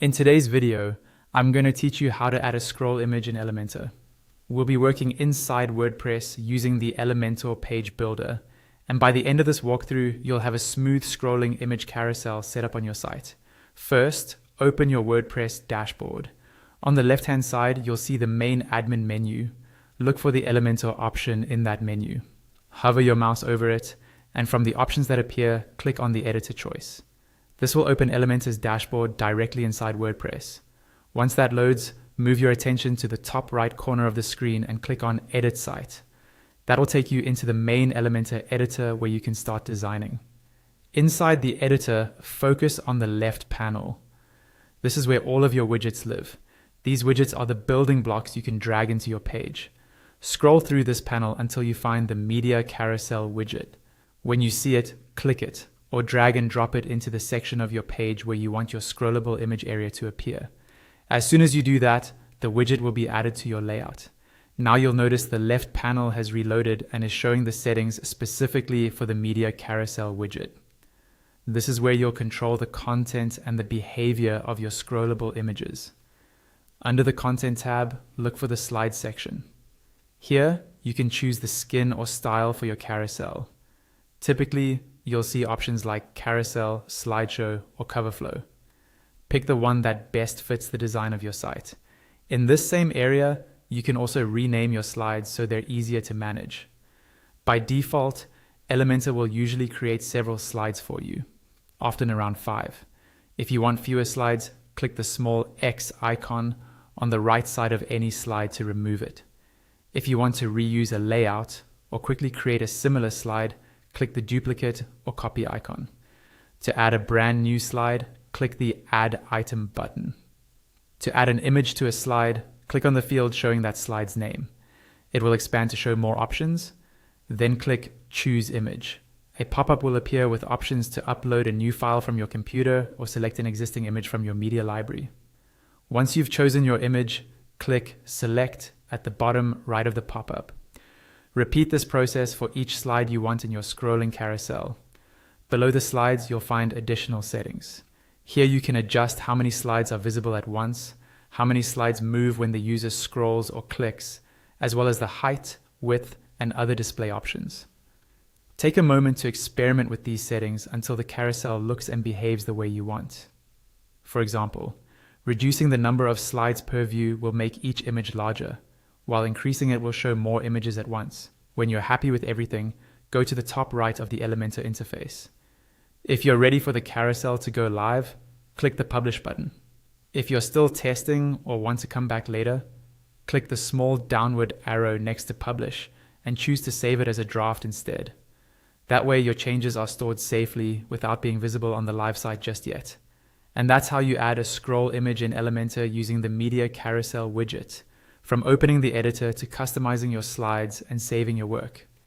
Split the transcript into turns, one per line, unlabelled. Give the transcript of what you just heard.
In today's video, I'm going to teach you how to add a scroll image in Elementor. We'll be working inside WordPress using the Elementor page builder, and by the end of this walkthrough, you'll have a smooth scrolling image carousel set up on your site. First, open your WordPress dashboard. On the left-hand side, you'll see the main admin menu. Look for the Elementor option in that menu. Hover your mouse over it, and from the options that appear, click on the editor choice. This will open Elementor's dashboard directly inside WordPress. Once that loads, move your attention to the top right corner of the screen and click on Edit Site. That will take you into the main Elementor editor where you can start designing. Inside the editor, focus on the left panel. This is where all of your widgets live. These widgets are the building blocks you can drag into your page. Scroll through this panel until you find the Media Carousel widget. When you see it, click it, or drag and drop it into the section of your page where you want your scrollable image area to appear. As soon as you do that, the widget will be added to your layout. Now you'll notice the left panel has reloaded and is showing the settings specifically for the Media Carousel widget. This is where you'll control the content and the behavior of your scrollable images. Under the Content tab, look for the Slides section. Here, you can choose the skin or style for your carousel. Typically, you'll see options like carousel, slideshow, or cover flow. Pick the one that best fits the design of your site. In this same area, you can also rename your slides so they're easier to manage. By default, Elementor will usually create several slides for you, often around 5. If you want fewer slides, click the small X icon on the right side of any slide to remove it. If you want to reuse a layout or quickly create a similar slide, click the duplicate or copy icon. To add a brand new slide, click the Add Item button. To add an image to a slide, click on the field showing that slide's name. It will expand to show more options. Then click Choose Image. A pop-up will appear with options to upload a new file from your computer or select an existing image from your media library. Once you've chosen your image, click Select at the bottom right of the pop-up. Repeat this process for each slide you want in your scrolling carousel. Below the slides, you'll find additional settings. Here you can adjust how many slides are visible at once, how many slides move when the user scrolls or clicks, as well as the height, width, and other display options. Take a moment to experiment with these settings until the carousel looks and behaves the way you want. For example, reducing the number of slides per view will make each image larger, while increasing it will show more images at once. When you're happy with everything, go to the top right of the Elementor interface. If you're ready for the carousel to go live, click the Publish button. If you're still testing or want to come back later, click the small downward arrow next to Publish and choose to save it as a draft instead. That way your changes are stored safely without being visible on the live site just yet. And that's how you add a scroll image in Elementor using the Media Carousel widget, from opening the editor to customizing your slides and saving your work.